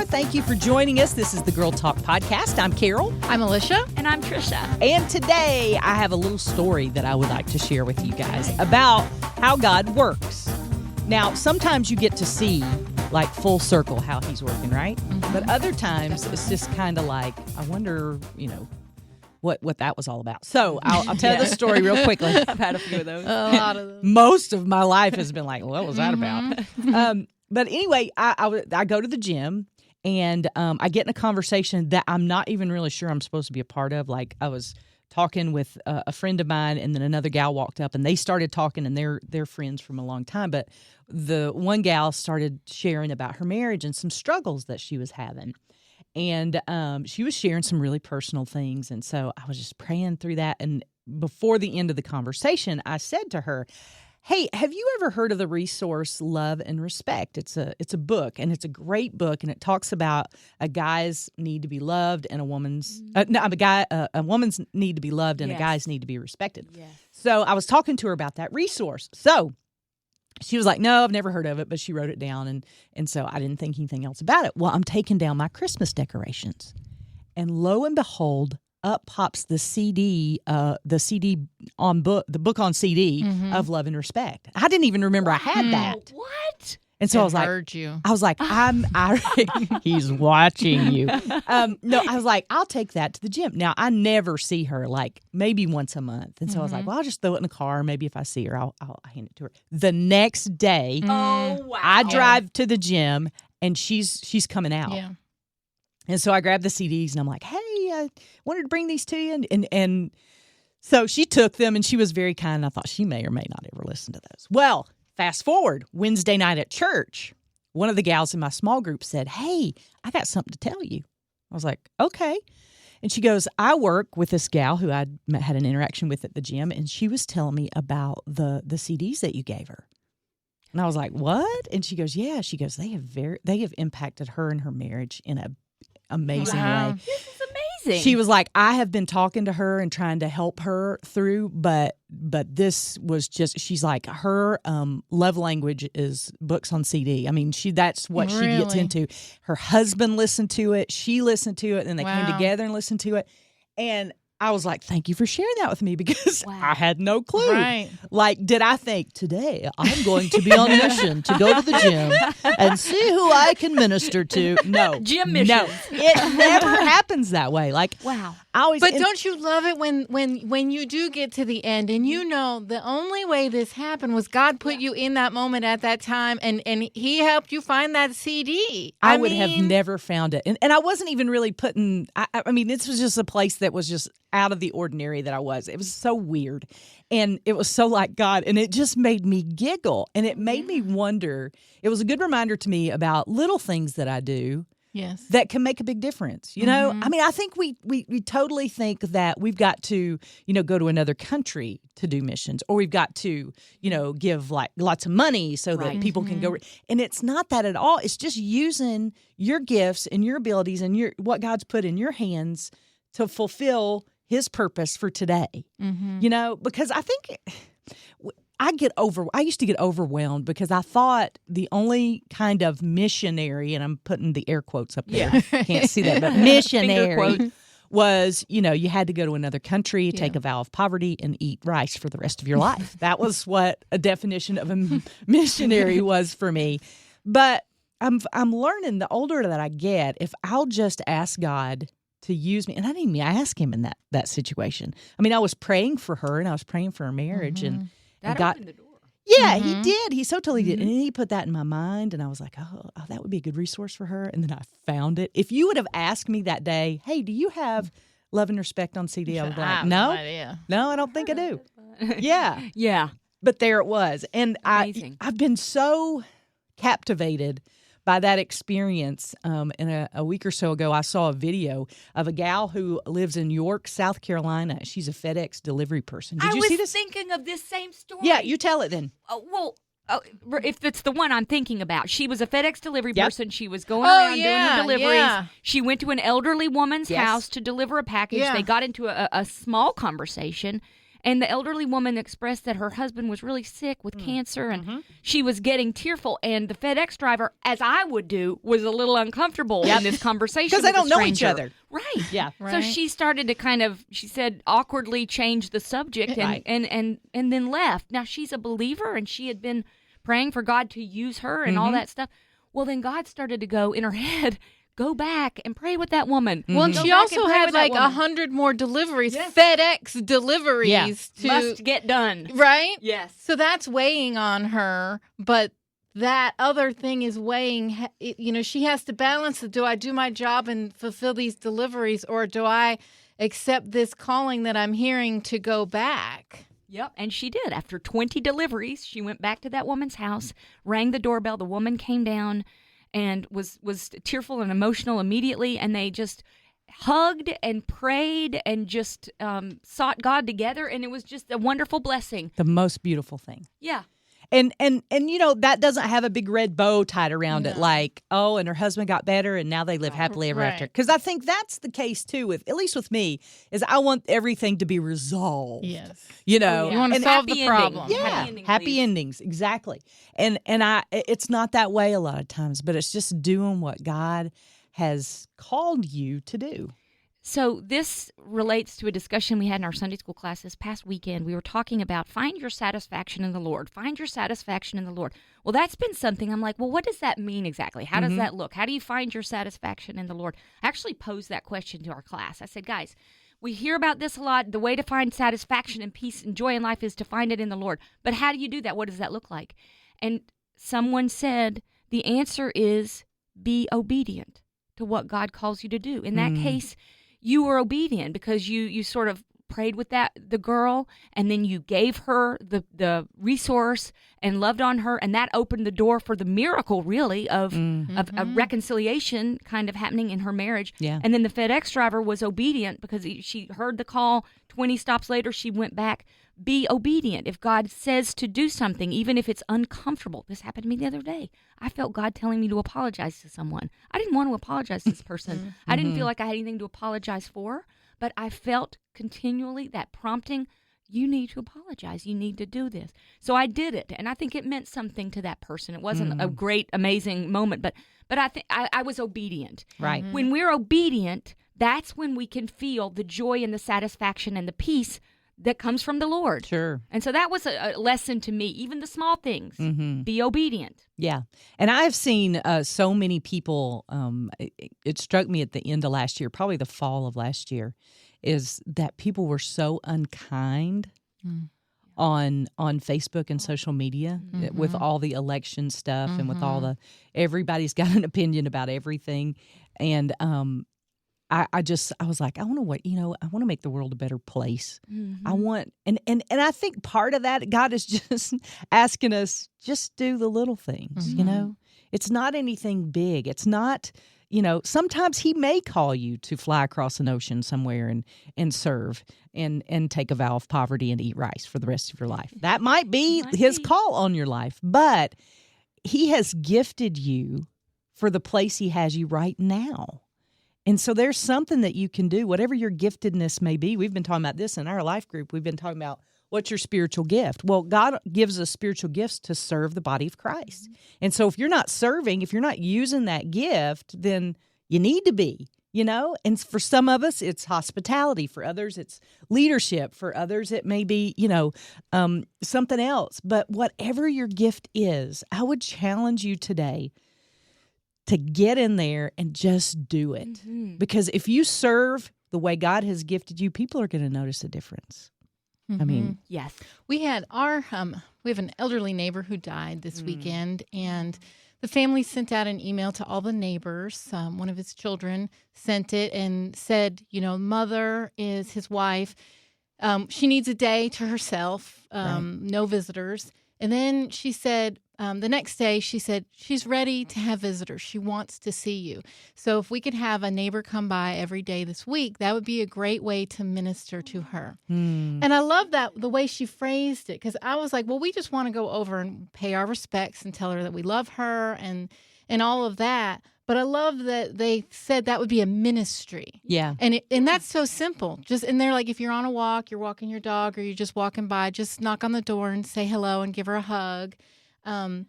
Thank you for joining us. This is the Girl Talk Podcast. I'm Carol. I'm Alicia. And I'm Tricia. And today I have a little story that I would like to share with you guys about how God works. Now, sometimes you get to see, like, full circle how he's working, right? Mm-hmm. But other times it's just kind of like, I wonder, what that was all about. So I'll tell the story real quickly. I've had a few of those. A lot of those. Most of my life has been like, what was that about? But anyway, I go to the gym and I get in a conversation that I'm not even really sure I'm supposed to be a part of. Like, I was talking with a friend of mine, and then another gal walked up, and they started talking, and they're friends from a long time. But the one gal started sharing about her marriage and some struggles that she was having. And she was sharing some really personal things. And so I was just praying through that. And before the end of the conversation, I said to her, hey, have you ever heard of the resource Love and Respect? It's a book, and it's a great book, and it talks about a guy's need to be loved and a woman's a woman's need to be loved and a guy's need to be respected. Yes. So I was talking to her about that resource. So she was like, no, I've never heard of it, but she wrote it down, and so I didn't think anything else about it. Well, I'm taking down my Christmas decorations, and lo and behold, up pops the CD, the book on CD of Love and Respect. I didn't even remember I had that. What? And so I was like, he's watching you. No, I was like, I'll take that to the gym. Now, I never see her, like maybe once a month. And so I was like, well, I'll just throw it in the car. Maybe if I see her, I'll hand it to her. The next day, I drive to the gym, and she's coming out. Yeah. And so I grabbed the CDs, and I'm like, hey, I wanted to bring these to you. And so she took them, and she was very kind. I thought she may or may not ever listen to those. Well, fast forward, Wednesday night at church, one of the gals in my small group said, hey, I got something to tell you. I was like, okay. And she goes, I work with this gal who I had an interaction with at the gym, and she was telling me about the CDs that you gave her. And I was like, what? And she goes, yeah. She goes, they have impacted her and her marriage in a amazing way. This is amazing. She was like, I have been talking to her and trying to help her through, but this was just, she's like, her love language is books on CD. I mean, that's what she gets into. Her husband listened to it. She listened to it, and they came together and listened to it. And I was like, thank you for sharing that with me, because I had no clue. Right. Like, did I think, today I'm going to be on mission to go to the gym and see who I can minister to? No. Gym mission. No. It never happens that way. Like, wow. But don't you love it when you do get to the end and you know the only way this happened was God put you in that moment at that time, and he helped you find that CD. I would have never found it. And I wasn't even really putting, I mean, this was just a place that was just out of the ordinary that I was. It was so weird. And it was so like God. And it just made me giggle. And it made me wonder. It was a good reminder to me about little things that I do. Yes. That can make a big difference. You know, I mean, I think we totally think that we've got to, go to another country to do missions, or we've got to, give like lots of money so that people can go. And it's not that at all. It's just using your gifts and your abilities and what God's put in your hands to fulfill His purpose for today. Because I think I used to get overwhelmed because I thought the only kind of missionary, and I'm putting the air quotes up there, can't see that, but missionary was, you had to go to another country, take a vow of poverty, and eat rice for the rest of your life. That was what a definition of a missionary was for me. But I'm learning, the older that I get, if I'll just ask God to use me, and I didn't even ask Him in that situation. I mean, I was praying for her, and I was praying for her marriage, and that God opened the door. Yeah, He did. He so totally did. And He put that in my mind, and I was like, oh, that would be a good resource for her. And then I found it. If you would have asked me that day, hey, do you have Love and Respect on CD? I would be like, no, I don't think I do. Yeah. But there it was. And I've been so captivated by that experience. And a week or so ago, I saw a video of a gal who lives in York, South Carolina. She's a FedEx delivery person. Did you see this? I was thinking of this same story. Yeah, you tell it then. If it's the one I'm thinking about, she was a FedEx delivery person. She was going around doing her deliveries. Yeah. She went to an elderly woman's house to deliver a package. They got into a small conversation. And the elderly woman expressed that her husband was really sick with cancer, and she was getting tearful. And the FedEx driver, as I would do, was a little uncomfortable in this conversation because they with don't the know each stranger. other. Right. Yeah. So she started to kind of, she said, awkwardly change the subject and then left. Now, she's a believer, and she had been praying for God to use her and all that stuff. Well, then God started to go in her head, go back and pray with that woman. Well, and she also had like 100 more deliveries, FedEx deliveries to must get done. Right? Yes. So that's weighing on her, but that other thing is weighing, she has to balance it. Do I do my job and fulfill these deliveries, or do I accept this calling that I'm hearing to go back? Yep, and she did. After 20 deliveries, she went back to that woman's house, rang the doorbell. The woman came down and was tearful and emotional immediately, and they just hugged and prayed and just sought God together, and it was just a wonderful blessing. The most beautiful thing. Yeah. And that doesn't have a big red bow tied around it, like, and her husband got better and now they live happily ever after. Because I think that's the case too, at least with me, is I want everything to be resolved. Yes. You want to solve the problem. Yeah, happy endings, exactly. And it's not that way a lot of times, but it's just doing what God has called you to do. So this relates to a discussion we had in our Sunday school class this past weekend. We were talking about find your satisfaction in the Lord. Find your satisfaction in the Lord. Well, that's been something I'm like, well, what does that mean exactly? How does that look? How do you find your satisfaction in the Lord? I actually posed that question to our class. I said, guys, we hear about this a lot. The way to find satisfaction and peace and joy in life is to find it in the Lord. But how do you do that? What does that look like? And someone said the answer is be obedient to what God calls you to do. In that case, you were obedient because you sort of prayed with the girl, and then you gave her the resource and loved on her, and that opened the door for the miracle, really, of a reconciliation kind of happening in her marriage. Yeah. And then the FedEx driver was obedient because she heard the call. 20 stops later, she went back. Be obedient. If God says to do something, even if it's uncomfortable. This happened to me the other day. I felt God telling me to apologize to someone. I didn't want to apologize to this person. I didn't feel like I had anything to apologize for, but I felt continually that prompting, you need to apologize. You need to do this. So I did it, and I think it meant something to that person. It wasn't a great, amazing moment, but I think I was obedient. Right. When we're obedient, that's when we can feel the joy and the satisfaction and the peace that comes from the Lord. Sure. And so that was a lesson to me, even the small things. Be obedient. Yeah. And I've seen so many people, it struck me at the end of last year, probably the fall of last year, is that people were so unkind on Facebook and social media with all the election stuff and with all everybody's got an opinion about everything. And I was like, I want to make the world a better place. I want, and I think part of that, God is just asking us, just do the little things, It's not anything big. It's not, sometimes He may call you to fly across an ocean somewhere and serve and take a vow of poverty and eat rice for the rest of your life. That might be His call on your life, but He has gifted you for the place He has you right now. And so there's something that you can do, whatever your giftedness may be. We've been talking about this in our life group. We've been talking about what's your spiritual gift. Well, God gives us spiritual gifts to serve the body of Christ. And so if you're not serving, if you're not using that gift, then you need to be, And for some of us, it's hospitality. For others, it's leadership. For others, it may be, something else. But whatever your gift is, I would challenge you today to get in there and just do it. Because if you serve the way God has gifted you, people are going to notice a difference. I mean, yes. We had we have an elderly neighbor who died this weekend, and the family sent out an email to all the neighbors. One of his children sent it and said, mother is his wife. She needs a day to herself, no visitors. And then she said, the next day, she said, she's ready to have visitors. She wants to see you. So if we could have a neighbor come by every day this week, that would be a great way to minister to her. And I love that, the way she phrased it, because I was like, well, we just want to go over and pay our respects and tell her that we love her and all of that. But I love that they said that would be a ministry. Yeah. And that's so simple. And they're like, if you're on a walk, you're walking your dog, or you're just walking by, just knock on the door and say hello and give her a hug. And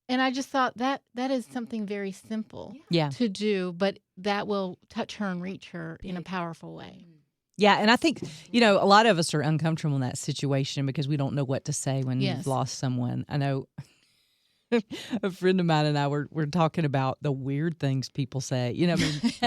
I just thought that is something very simple to do, but that will touch her and reach her in a powerful way. Yeah, and I think, a lot of us are uncomfortable in that situation because we don't know what to say when you've lost someone. I know a friend of mine and I were talking about the weird things people say. He looks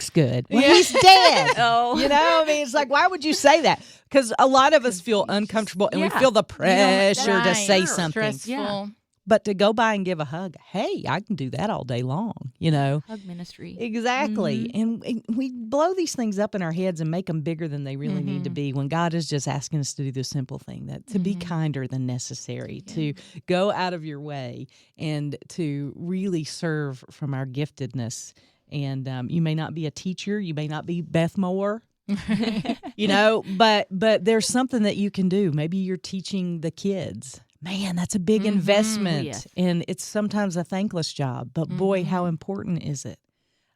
good. Well, he's dead. It's like, why would you say that? Because a lot of us feel uncomfortable and we feel the pressure to say something. Stressful. Yeah. But to go by and give a hug, hey, I can do that all day long, Hug ministry. Exactly. And we blow these things up in our heads and make them bigger than they really need to be when God is just asking us to do the simple thing, that to be kinder than necessary, to go out of your way and to really serve from our giftedness. And you may not be a teacher. You may not be Beth Moore. But there's something that you can do. Maybe you're teaching the kids. Man, that's a big investment, and it's sometimes a thankless job, but boy, how important is it?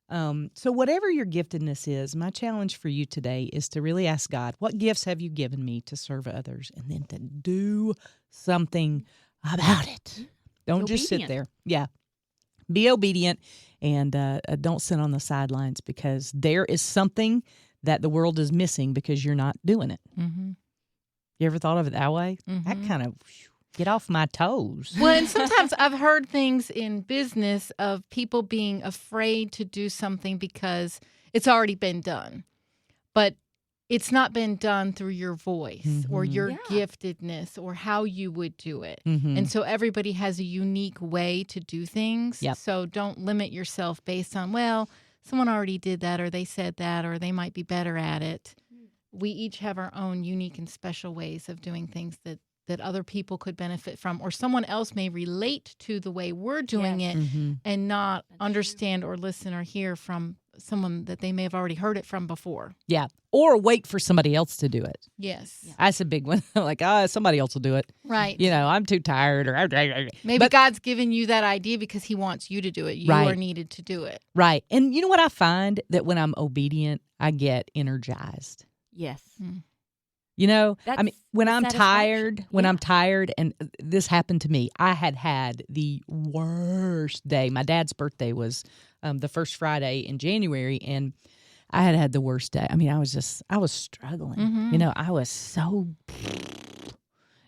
So whatever your giftedness is, my challenge for you today is to really ask God, what gifts have you given me to serve others, and then to do something about it. Don't just sit there. Yeah. Be obedient, and don't sit on the sidelines, because there is something that the world is missing because you're not doing it. Mm-hmm. You ever thought of it that way? That kind of... Get off my toes. Well, and sometimes I've heard things in business of people being afraid to do something because it's already been done. But it's not been done through your voice or your giftedness or how you would do it. And so everybody has a unique way to do things. Yep. So don't limit yourself based on, well, someone already did that, or they said that, or they might be better at it. We each have our own unique and special ways of doing things that other people could benefit from, or someone else may relate to the way we're doing it and not understand or listen or hear from someone that they may have already heard it from before. Yeah. Or wait for somebody else to do it. Yes. Yeah. That's a big one. Like, somebody else will do it. Right. I'm too tired. Maybe God's given you that idea because he wants you to do it. You are needed to do it. Right. And you know what I find? That when I'm obedient, I get energized. Yes. When I'm tired, and this happened to me, I had the worst day. My dad's birthday was the first Friday in January, and I had the worst day. I was struggling. I was so...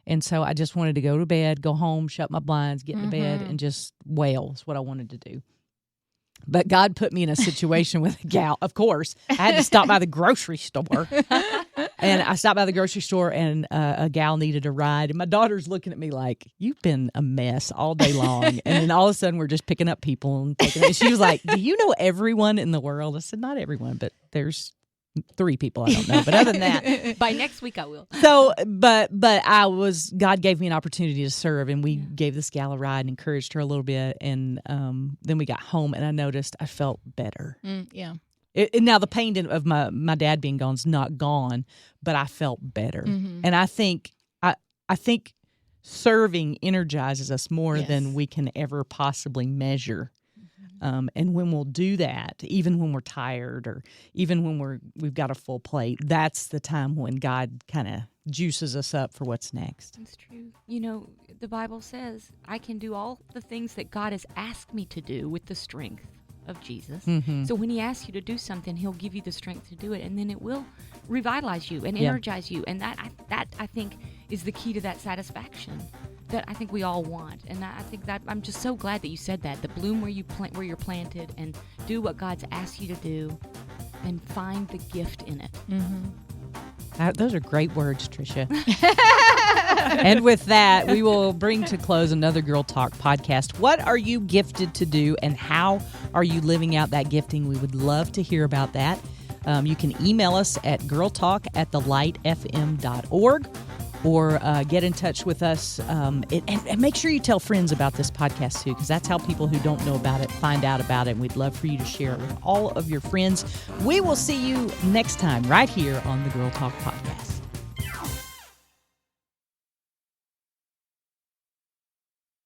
And so I just wanted to go to bed, go home, shut my blinds, get into bed, and just wail is what I wanted to do. But God put me in a situation with a gal. Of course, I had to stop by the grocery store. And I stopped by the grocery store, and a gal needed a ride. And my daughter's looking at me like, you've been a mess all day long. And then all of a sudden, we're just picking up people. And she was like, do you know everyone in the world? I said, not everyone, but there's 3 people I don't know. But other than that. By next week, I will. So, but God gave me an opportunity to serve, and we gave this gal a ride and encouraged her a little bit. And then we got home, and I noticed I felt better. Yeah. Now the pain of my dad being gone is not gone, but I felt better. And I think serving energizes us more than we can ever possibly measure. And when we'll do that, even when we're tired or even when we've got a full plate, that's the time when God kind of juices us up for what's next. That's true. The Bible says I can do all the things that God has asked me to do with the strength of Jesus. So when he asks you to do something, he'll give you the strength to do it, and then it will revitalize you and energize you. And that I think is the key to that satisfaction that I think we all want. And I think that I'm just so glad that you said that. The bloom where you're planted, and do what God's asked you to do, and find the gift in it. Those are great words, Tricia. And with that, we will bring to close another Girl Talk podcast. What are you gifted to do, and how are you living out that gifting? We would love to hear about that. You can email us at girltalk@thelightfm.org, or get in touch with us. And make sure you tell friends about this podcast, too, because that's how people who don't know about it find out about it. And we'd love for you to share it with all of your friends. We will see you next time right here on the Girl Talk podcast.